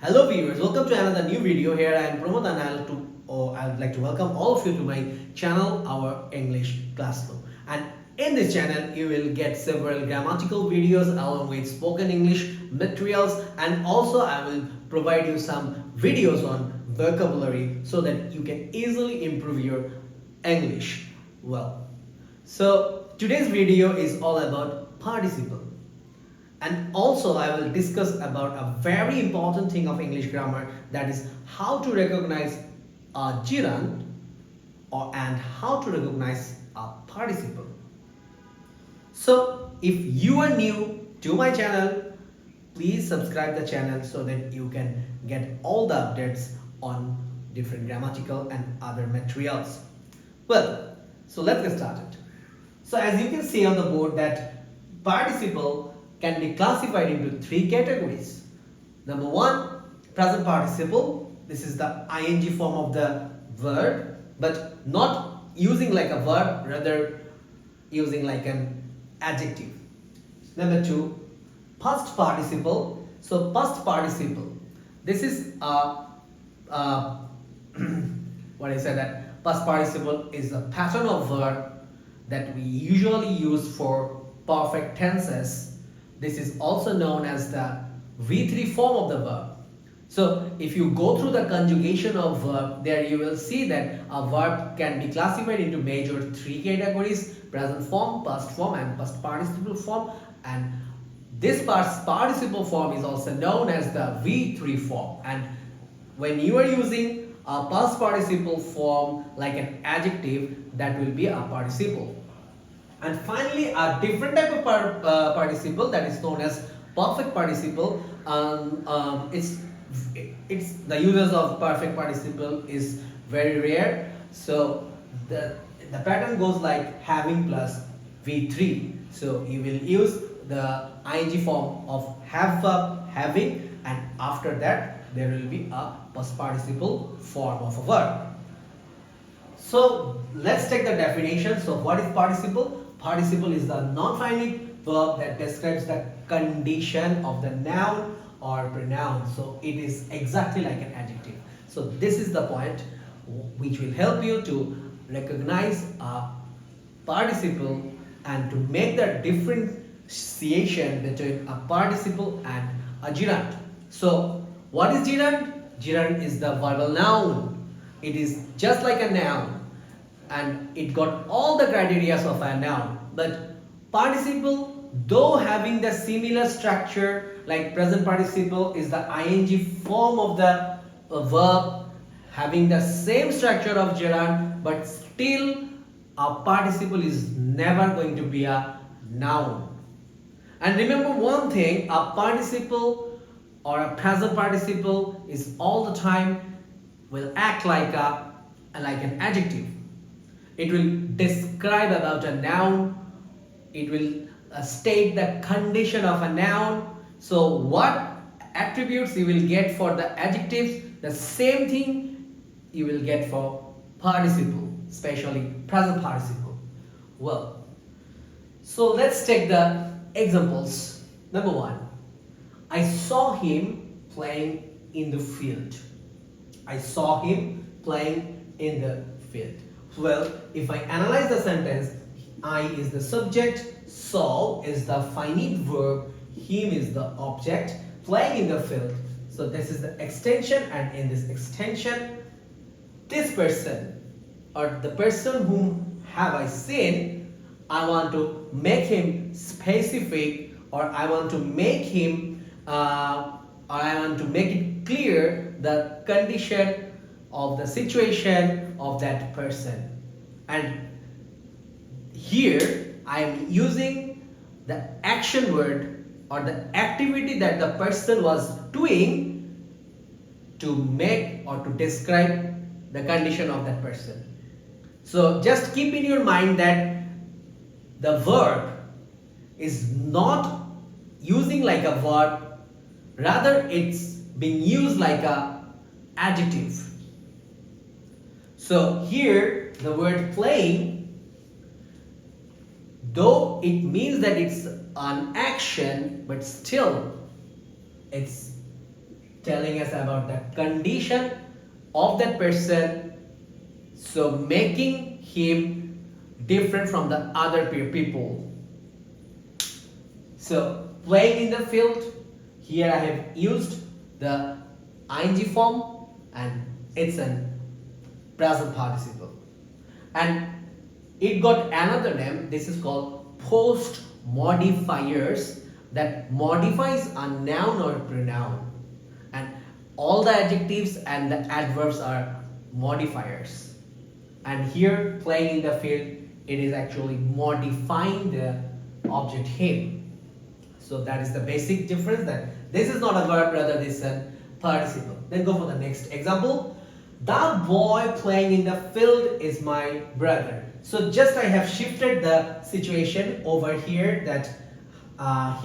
Hello viewers, welcome to another new video. Here I am Pramod and I would like to welcome all of you to my channel, our English Classroom. And in this channel, you will get several grammatical videos along with spoken English materials, and also I will provide you some videos on vocabulary so that you can easily improve your English. So today's video is all about participle. And also I will discuss about a very important thing of English grammar, that is how to recognize a gerund and how to recognize a participle. So if you are new to my channel, please subscribe the channel so that you can get all the updates on different grammatical and other materials. So let's get started. So as you can see on the board that participle can be classified into three categories. Number one, present participle. This is the ing form of the verb, but not using like a verb, rather using like an adjective. Number two, past participle. So past participle, this is what I said, that past participle is a pattern of verb that we usually use for perfect tenses. This is also known as the V3 form of the verb. So if you go through the conjugation of verb, there you will see that a verb can be classified into major three categories: present form, past form and past participle form. And this past participle form is also known as the V3 form. And when you are using a past participle form like an adjective, that will be a participle. And finally, a different type of participle, that is known as perfect participle. It's the uses of perfect participle is very rare. So the pattern goes like having plus V3. So you will use the ing form of have verb having, and after that there will be a past participle form of a verb. So let's take the definition. So what is participle? Participle is the non-finite verb that describes the condition of the noun or pronoun. So it is exactly like an adjective. So this is the point which will help you to recognize a participle and to make the differentiation between a participle and a gerund. So what is gerund? Gerund is the verbal noun. It is just like a noun, and it got all the criteria of a noun. But participle, though having the similar structure like present participle is the ing form of the verb, having the same structure of gerund, but still a participle is never going to be a noun. And remember one thing, a participle or a present participle is all the time will act like an adjective. It will describe about a noun. It will state the condition of a noun. So what attributes you will get for the adjectives, the same thing you will get for participle, especially present participle. So let's take the examples. Number one, I saw him playing in the field. I saw him playing in the field. If I analyze the sentence, I is the subject, saw is the finite verb, him is the object, playing in the field. So this is the extension, and in this extension, this person or the person whom have I seen, I want to make him specific, or I want to make him or I want to make it clear the condition of the situation of that person. And here I am using the action word or the activity that the person was doing to make or to describe the condition of that person. So just keep in your mind that the verb is not using like a verb, rather it's being used like a adjective. So here the word playing, though it means that it's an action, but still it's telling us about the condition of that person, so making him different from the other people. So playing in the field, here I have used the ing form and it's an present participle, and it got another name. This is called post modifiers that modifies a noun or pronoun, and all the adjectives and the adverbs are modifiers, and here playing in the field, it is actually modifying the object him. So that is the basic difference, that this is not a verb, rather this is a participle. Then go for the next example. The boy playing in the field is my brother. So just I have shifted the situation over here, that I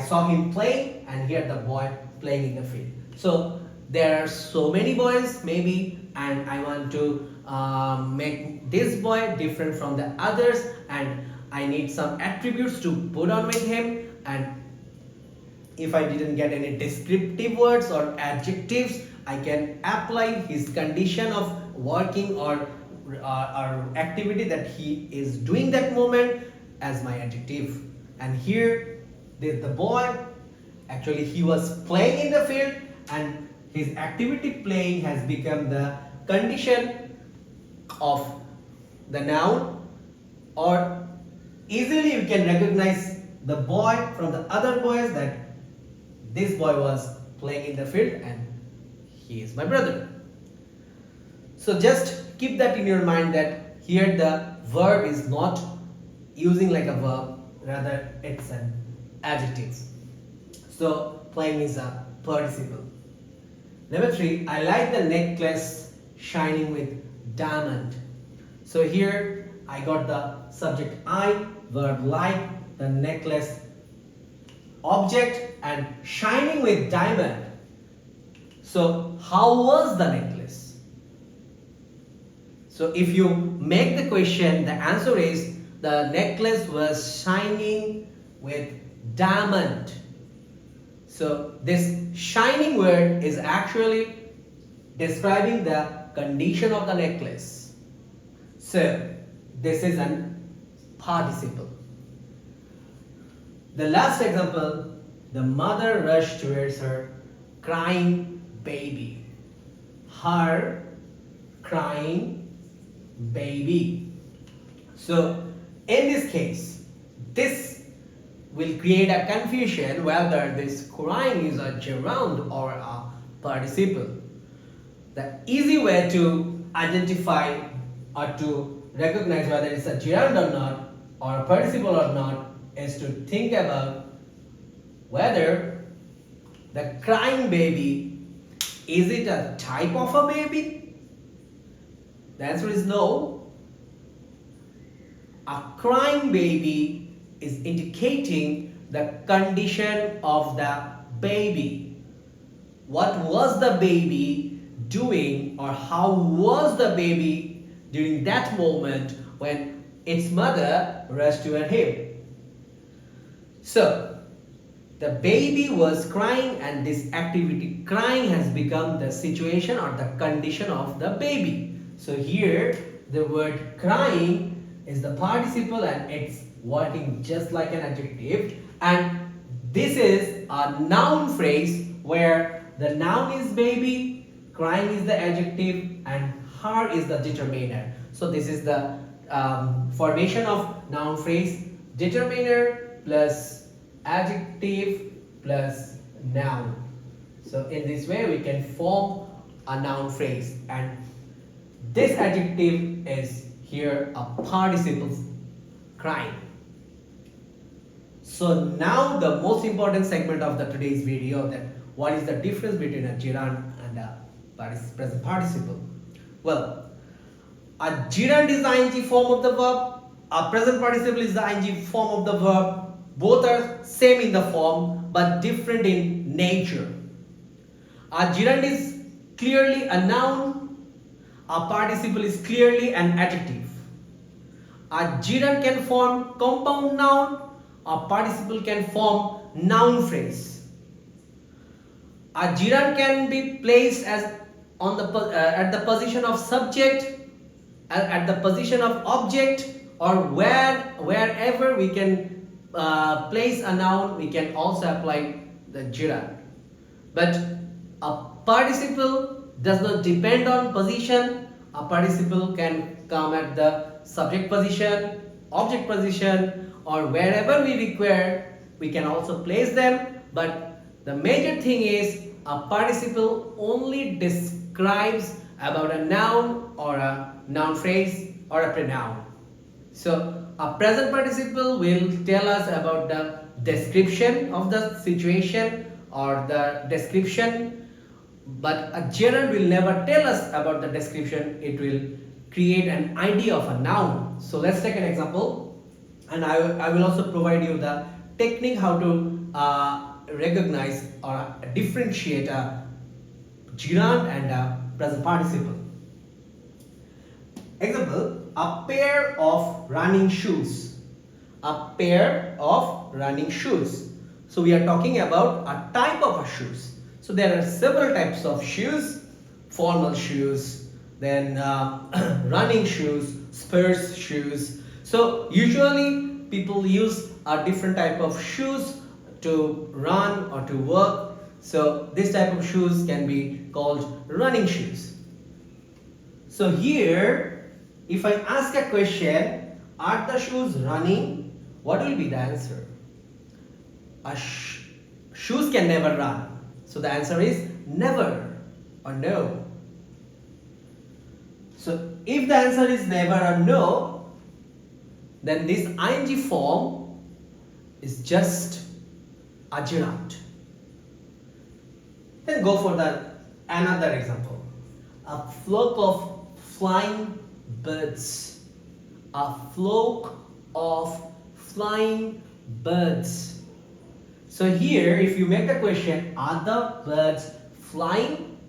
saw him playing, and here the boy playing in the field. So there are so many boys maybe, and I want to make this boy different from the others, and I need some attributes to put on with him, and if I didn't get any descriptive words or adjectives, I can apply his condition of working or activity that he is doing that moment as my adjective. And here the boy, actually he was playing in the field, and his activity playing has become the condition of the noun, or easily you can recognize the boy from the other boys, that this boy was playing in the field and he is my brother. So just keep that in your mind, that here the verb is not using like a verb, rather it's an adjective. So playing is a participle. Number 3, I like the necklace shining with diamond. So here I got the subject I, verb like, the necklace object, and shining with diamond. So how was the necklace? So if you make the question, the answer is the necklace was shining with diamond. So this shining word is actually describing the condition of the necklace. So this is an participle. The last example, the mother rushed towards her crying baby. Her crying baby. So in this case, this will create a confusion whether this crying is a gerund or a participle. The easy way to identify or to recognize whether it's a gerund or not, or a participle or not, is to think about whether the crying baby, is it a type of a baby? The answer is no. A crying baby is indicating the condition of the baby. What was the baby doing, or how was the baby during that moment when its mother rushed toward him? So the baby was crying, and this activity crying has become the situation or the condition of the baby. So here the word crying is the participle, and it's working just like an adjective, and this is a noun phrase where the noun is baby, crying is the adjective, and her is the determiner. So this is the formation of noun phrase: determiner plus adjective plus noun. So in this way we can form a noun phrase, and this adjective is here a participle, crying. So now the most important segment of the today's video, that what is the difference between a gerund and a present participle. Well, a gerund is the ing form of the verb, a present participle is the ing form of the verb. Both are same in the form but different in nature. A gerund is clearly a noun, a participle is clearly an adjective. A gerund can form compound noun, a participle can form noun phrase. a gerund can be placed as on the at the position of subject, at the position of object, or wherever we can place a noun, we can also apply the gerund. But a participle does not depend on position. A participle can come at the subject position, object position, or wherever we require, we can also place them. But the major thing is a participle only describes about a noun or a noun phrase or a pronoun. So a present participle will tell us about the description of the situation or the description, but a gerund will never tell us about the description. It will create an idea of a noun. So let's take an example, and I will also provide you the technique how to recognize or differentiate a gerund and a present participle. Example, a pair of running shoes. A pair of running shoes. So we are talking about a type of a shoes. So there are several types of shoes: formal shoes, then running shoes, sports shoes. So usually people use a different type of shoes to run or to work. So this type of shoes can be called running shoes. So here, if I ask a question, are the shoes running? What will be the answer? Shoes can never run. So the answer is never or no. So if the answer is never or no, then this ing form is just a gerund. Then go for the another example. A flock of flying birds. A flock of flying birds. So here, if you make the question, are the birds flying?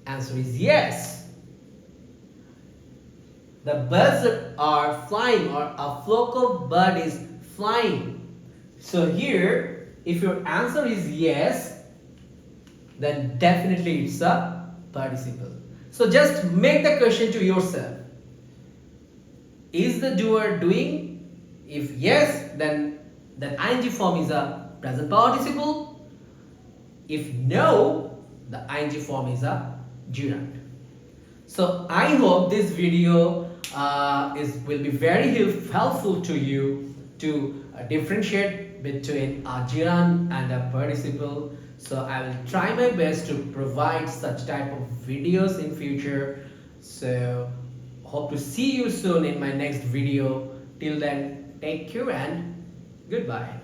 Answer is yes. The birds are flying, or a flock of bird is flying. So here, if your answer is yes, then definitely it's a participle. So just make the question to yourself. Is the doer doing? If yes, then the ing form is a present participle. If no, the ing form is a gerund. So I hope this video will be very helpful to you to differentiate between a gerund and a participle. So I will try my best to provide such type of videos in future. So hope to see you soon in my next video. Till then, take care and goodbye.